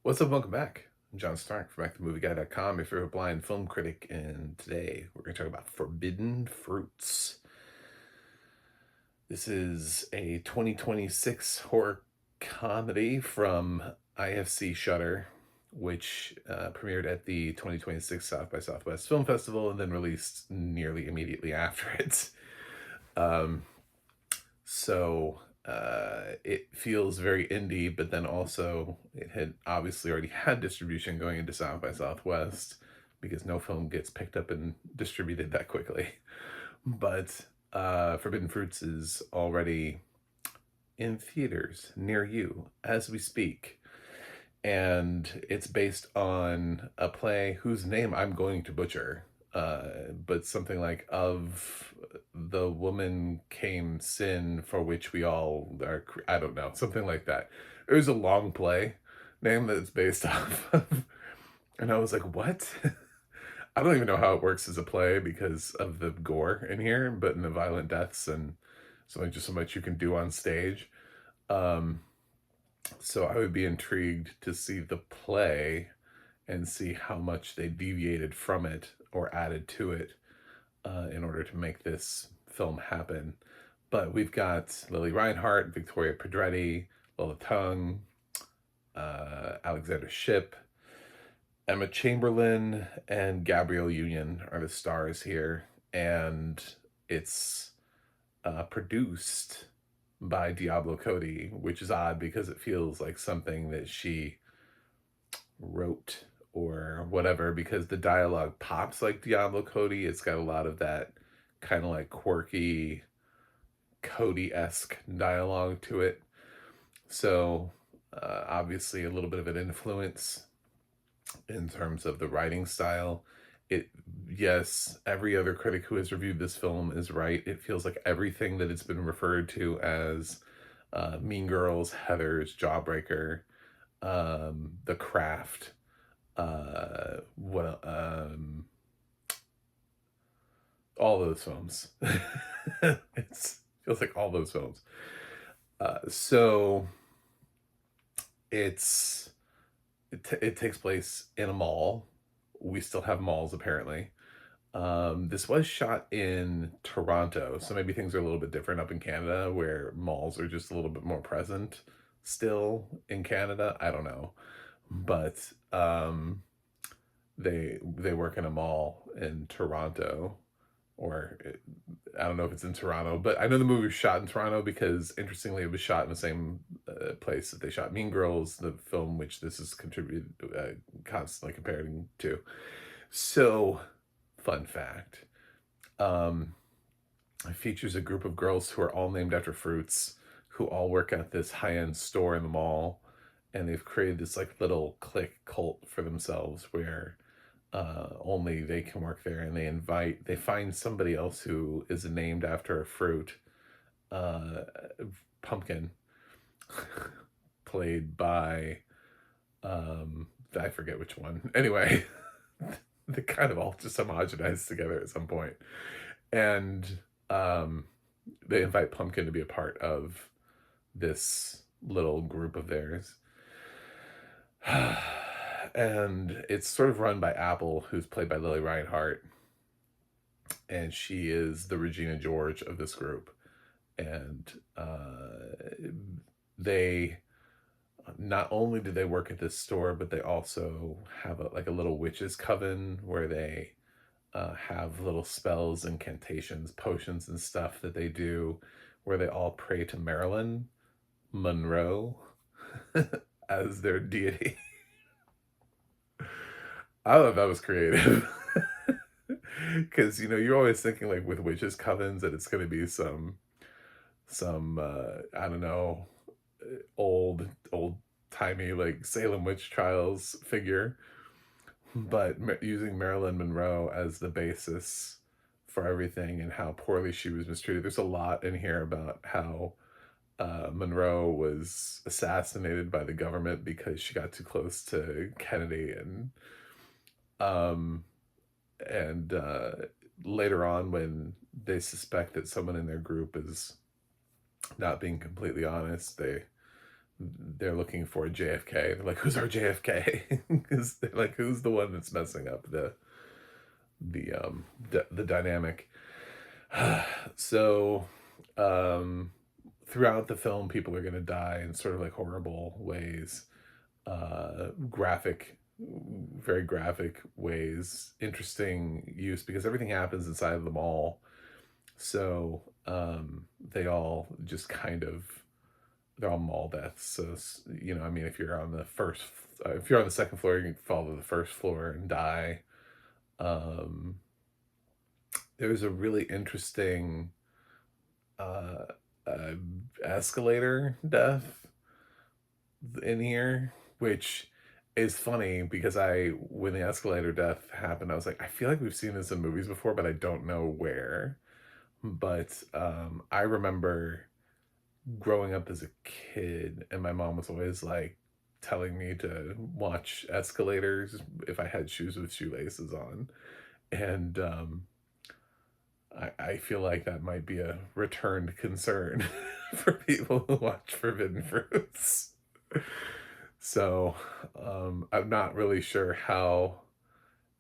What's up? Welcome back. I'm John Stark from BackToMovieGuy.com, your favorite blind film critic, and today we're going to talk about Forbidden Fruits. This is a 2026 horror comedy from IFC Shudder, which premiered at the 2026 South by Southwest Film Festival and then released nearly immediately after it. Um, it feels very indie, but then also it had obviously already had distribution going into South by Southwest because no film gets picked up and distributed that quickly. But Forbidden Fruits is already in theaters near you as we speak. And it's based on a play whose name I'm going to butcher, but something like "Of the woman came sin for which we all are," I don't know, something like that. It was a long play name that it's based off of, and I was like, "What?" I don't even know how it works as a play because of the gore in here, but in the violent deaths and so much you can do on stage. Um, so I would be intrigued to see the play and see how much they deviated from it or added to it in order to make this film happen. But we've got Lily Reinhardt, Victoria Pedretti, Lola Tung, Alexander Shipp, Emma Chamberlain, and Gabrielle Union are the stars here. And it's produced by Diablo Cody, which is odd because it feels like something that she wrote or whatever, because the dialogue pops like Diablo Cody. It's got a lot of that kind of like quirky Cody-esque dialogue to it. So obviously a little bit of an influence in terms of the writing style. Yes, every other critic who has reviewed this film is right. It feels like everything that it's been referred to as Mean Girls, Heathers, Jawbreaker, The Craft, what all those films. It feels like all those films. So it takes place in a mall. We still have malls apparently. This was shot in Toronto, so maybe things are a little bit different up in Canada where malls are just a little bit more present still in Canada. I don't know. But they work in a mall in Toronto, or I don't know if it's in Toronto, but I know the movie was shot in Toronto because interestingly it was shot in the same place that they shot Mean Girls, the film which this is contributed constantly comparing to. So, fun fact. It features a group of girls who are all named after fruits, who all work at this high-end store in the mall, and they've created this like little clique cult for themselves where only they can work there, and they find somebody else who is named after a fruit, uh, Pumpkin, played by I forget which one. Anyway, they kind of all just homogenized together at some point. And um, they invite Pumpkin to be a part of this little group of theirs. And it's sort of run by Apple, who's played by Lily Reinhardt. And she is the Regina George of this group. And they not only do they work at this store, but they also have a little witches coven where they have little spells, incantations, potions, and stuff that they do, where they all pray to Marilyn Monroe as their deity. I thought that was creative. Because you're always thinking like with witches covens that it's going to be some I don't know, old timey like Salem witch trials figure, but using Marilyn Monroe as the basis for everything and how poorly she was mistreated. There's a lot in here about how Monroe was assassinated by the government because she got too close to Kennedy, um, and later on when they suspect that someone in their group is not being completely honest, they're looking for JFK. They're like, "Who's our JFK?" Because they're like, "Who's the one that's messing up the dynamic?" So, um, throughout the film, people are gonna die in sort of like horrible ways, graphic, very graphic ways. Interesting use because everything happens inside of the mall. So, they all just kind of they're all mall deaths. So, I mean, if you're on the second floor, you can fall to the first floor and die. Um, there's a really interesting uh, uh, escalator death in here, which is funny because when the escalator death happened, I was like, I feel like we've seen this in movies before, but I don't know where. But I remember growing up as a kid, and my mom was always like telling me to watch escalators if I had shoes with shoelaces on. And I feel like that might be a returned concern for people who watch Forbidden Fruits. So I'm not really sure how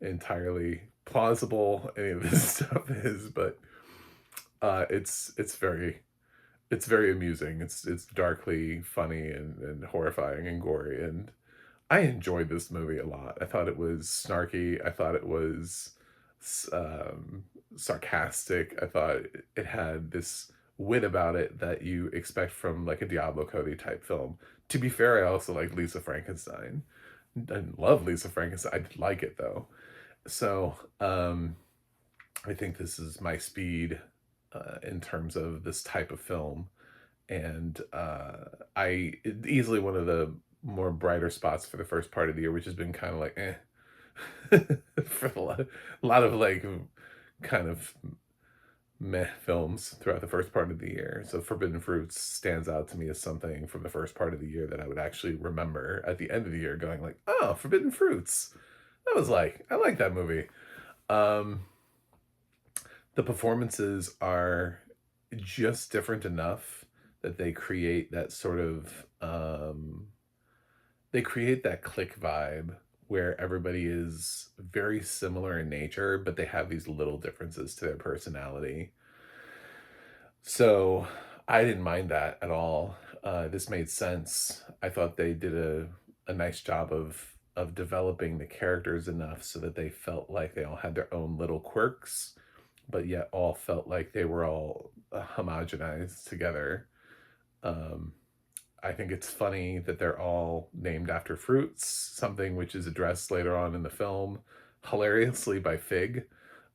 entirely plausible any of this stuff is, but it's very amusing. It's darkly funny and horrifying and gory, and I enjoyed this movie a lot. I thought it was snarky. I thought it was um, sarcastic. I thought it had this wit about it that you expect from like a Diablo Cody type film. To be fair, I also like Lisa Frankenstein. I love Lisa Frankenstein. I did like it though. So I think this is my speed in terms of this type of film, and easily one of the more brighter spots for the first part of the year, which has been kind of like for a lot of like kind of meh films throughout the first part of the year. So Forbidden Fruits stands out to me as something from the first part of the year that I would actually remember at the end of the year, going like, "Oh, Forbidden Fruits." I like that movie. Um, the performances are just different enough that they create that click vibe where everybody is very similar in nature, but they have these little differences to their personality. So I didn't mind that at all. This made sense. I thought they did a nice job of developing the characters enough so that they felt like they all had their own little quirks, but yet all felt like they were all homogenized together. Um, I think it's funny that they're all named after fruits, something which is addressed later on in the film, hilariously by Fig,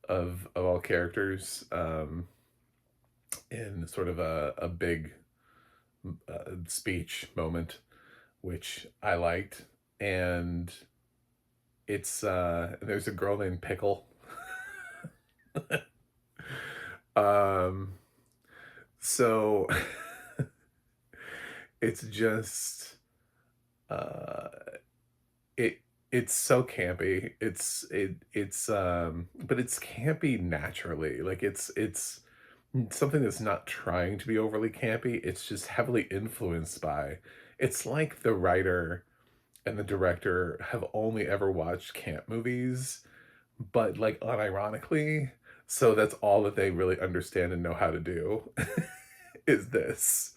of all characters, in sort of a big speech moment, which I liked. And there's a girl named Pickle. um, so it's just uh it it's so campy. But it's campy naturally. Like it's something that's not trying to be overly campy. It's just heavily influenced by. It's like the writer and the director have only ever watched camp movies, but like unironically. So that's all that they really understand and know how to do is this.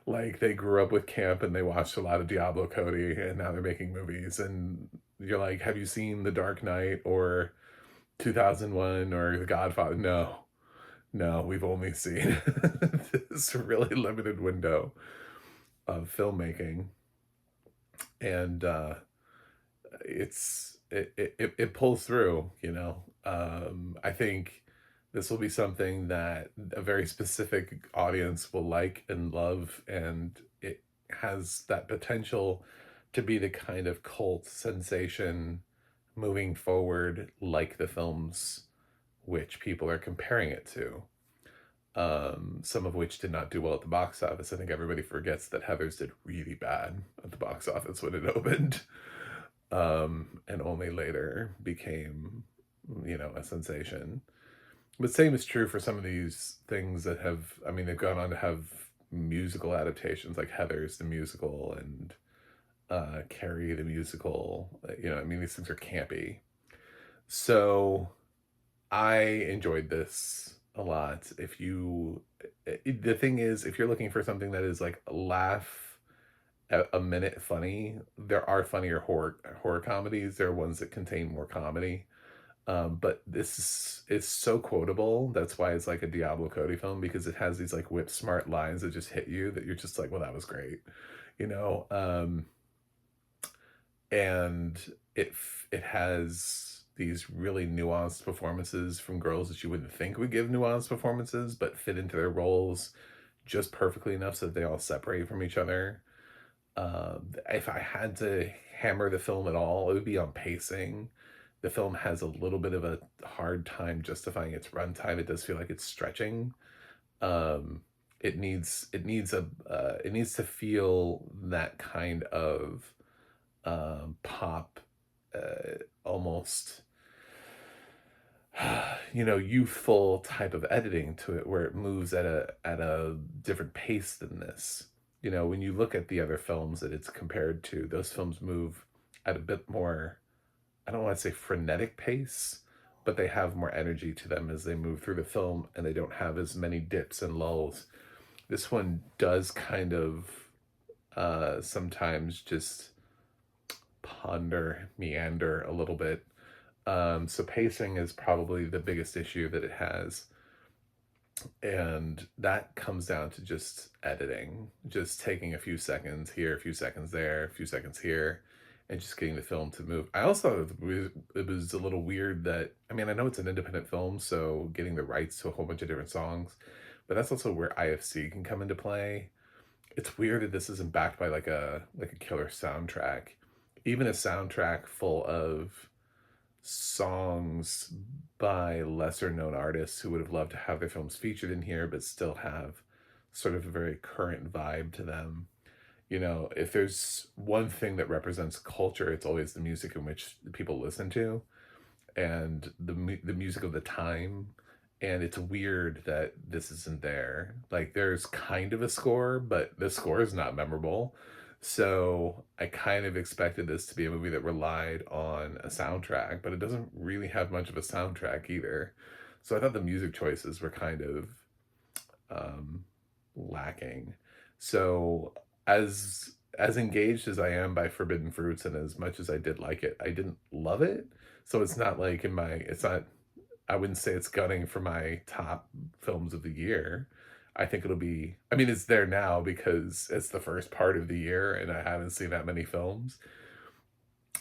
Like they grew up with camp and they watched a lot of Diablo Cody and now they're making movies, and you're like, have you seen The Dark Knight or 2001 or The Godfather? No. No, we've only seen this really limited window of filmmaking, and it pulls through, you know. I think this will be something that a very specific audience will like and love, and it has that potential to be the kind of cult sensation moving forward, like the films which people are comparing it to. Some of which did not do well at the box office. I think everybody forgets that Heathers did really bad at the box office when it opened, and only later became, a sensation. But same is true for some of these things that have, I mean, they've gone on to have musical adaptations, like Heathers the musical and Carrie the musical. You know, I mean, these things are campy. So I enjoyed this a lot. The thing is, if you're looking for something that is like laugh a minute funny, there are funnier horror comedies. There are ones that contain more comedy. But is so quotable. That's why it's like a Diablo Cody film, because it has these like whip smart lines that just hit you that you're just like, well, that was great, you know. And it has these really nuanced performances from girls that you wouldn't think would give nuanced performances, but fit into their roles just perfectly enough so that they all separate from each other. If I had to hammer the film at all, it would be on pacing. The film has a little bit of a hard time justifying its runtime. It does feel like it's stretching. It needs to feel that kind of pop, almost youthful type of editing to it, where it moves at a different pace than this. When you look at the other films that it's compared to, those films move at a bit more, I don't want to say frenetic pace, but they have more energy to them as they move through the film, and they don't have as many dips and lulls. This one does kind of sometimes just meander a little bit. So pacing is probably the biggest issue that it has. And that comes down to just editing, just taking a few seconds here, a few seconds there, a few seconds here, and just getting the film to move. I also thought it was a little weird that, I mean, I know it's an independent film, so getting the rights to a whole bunch of different songs, but that's also where IFC can come into play. It's weird that this isn't backed by like a killer soundtrack. Even a soundtrack full of songs by lesser known artists who would have loved to have their films featured in here, but still have sort of a very current vibe to them. If there's one thing that represents culture, it's always the music in which people listen to, and the music of the time. And it's weird that this isn't there. Like, there's kind of a score, but the score is not memorable. So I kind of expected this to be a movie that relied on a soundtrack, but it doesn't really have much of a soundtrack either. So I thought the music choices were kind of lacking. So as engaged as I am by Forbidden Fruits, and as much as I did like it, I didn't love it. So it's not like I wouldn't say it's gunning for my top films of the year. I think I mean, it's there now because it's the first part of the year and I haven't seen that many films.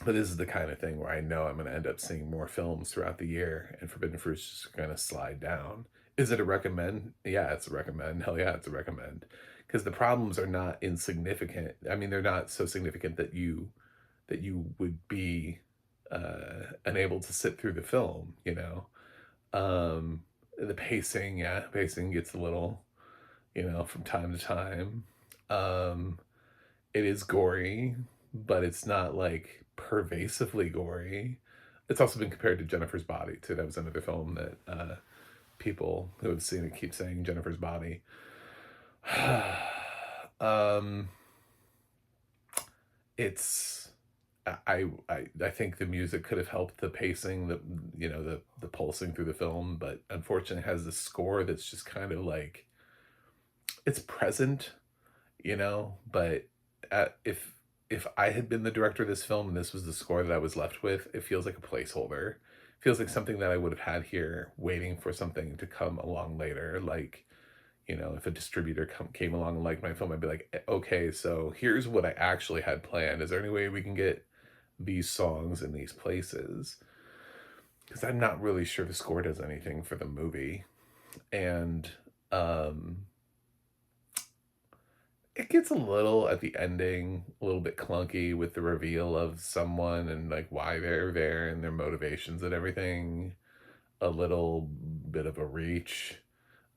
But this is the kind of thing where I know I'm going to end up seeing more films throughout the year, and Forbidden Fruit's just going to slide down. Is it a recommend? Yeah, it's a recommend. Hell yeah, it's a recommend. Because the problems are not insignificant. I mean, they're not so significant that you would be unable to sit through the film, the pacing gets a little, from time to time. It is gory, but it's not like pervasively gory. It's also been compared to Jennifer's Body too. That was another film that people who have seen it keep saying Jennifer's Body. It's I think the music could have helped the pacing, the pulsing through the film, but unfortunately it has this score that's just kind of like, it's present, but if I had been the director of this film and this was the score that I was left with, it feels like a placeholder. It feels like something that I would have had here waiting for something to come along later. Like, if a distributor came along and liked my film, I'd be like, okay, so here's what I actually had planned. Is there any way we can get these songs in these places? Because I'm not really sure the score does anything for the movie. And it gets a little, at the ending, a little bit clunky with the reveal of someone and like why they're there and their motivations and everything. A little bit of a reach.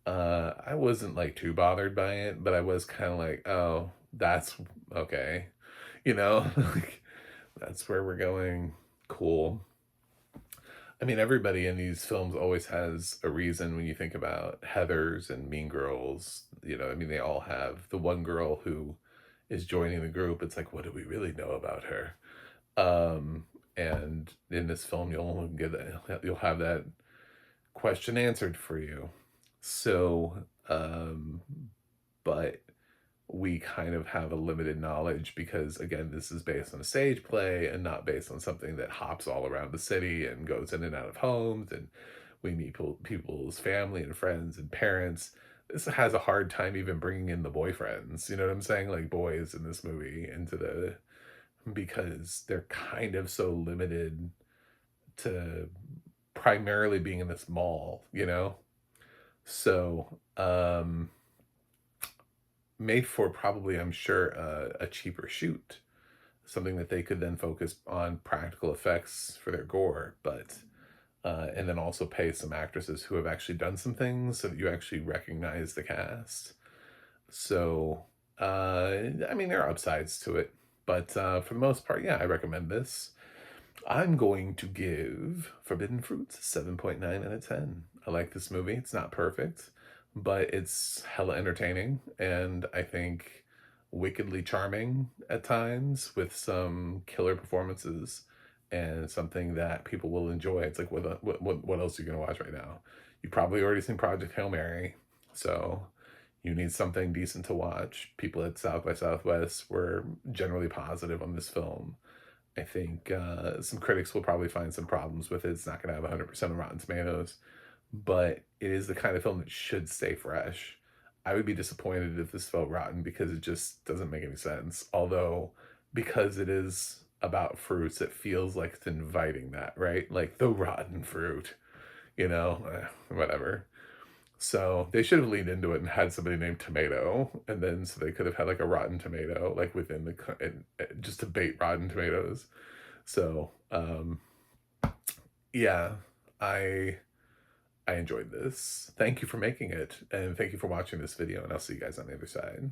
I wasn't like too bothered by it, but I was kind of like, oh, that's okay. Like, that's where we're going. Cool. I mean, everybody in these films always has a reason when you think about Heathers and Mean Girls, you know, I mean, they all have the one girl who is joining the group. It's like, what do we really know about her? And in this film, you'll have that question answered for you. So, but we kind of have a limited knowledge because, again, this is based on a stage play and not based on something that hops all around the city and goes in and out of homes, and we meet people's family and friends and parents. This has a hard time even bringing in the boyfriends, you know what I'm saying? Like, boys in this movie into the, because they're kind of so limited to primarily being in this mall, you know? So, made for probably, I'm sure, a cheaper shoot, something that they could then focus on practical effects for their gore, but and then also pay some actresses who have actually done some things so that you actually recognize the cast. So, I mean, there are upsides to it, but for the most part, yeah, I recommend this. I'm going to give Forbidden Fruits a 7.9 out of 10. I like this movie. It's not perfect, but it's hella entertaining and I think wickedly charming at times with some killer performances and something that people will enjoy. It's like, what else are you going to watch right now? You've probably already seen Project Hail Mary, so you need something decent to watch. People at South by Southwest were generally positive on this film. I think some critics will probably find some problems with it. It's not going to have 100% on Rotten Tomatoes, but it is the kind of film that should stay fresh. I would be disappointed if this felt rotten because it just doesn't make any sense. Although, because it is about fruits, it feels like it's inviting that, right? Like the rotten fruit, whatever. So they should have leaned into it and had somebody named Tomato, and then so they could have had like a Rotten Tomato, like within just to bait Rotten Tomatoes. So yeah, I I enjoyed this. Thank you for making it, and thank you for watching this video, and I'll see you guys on the other side.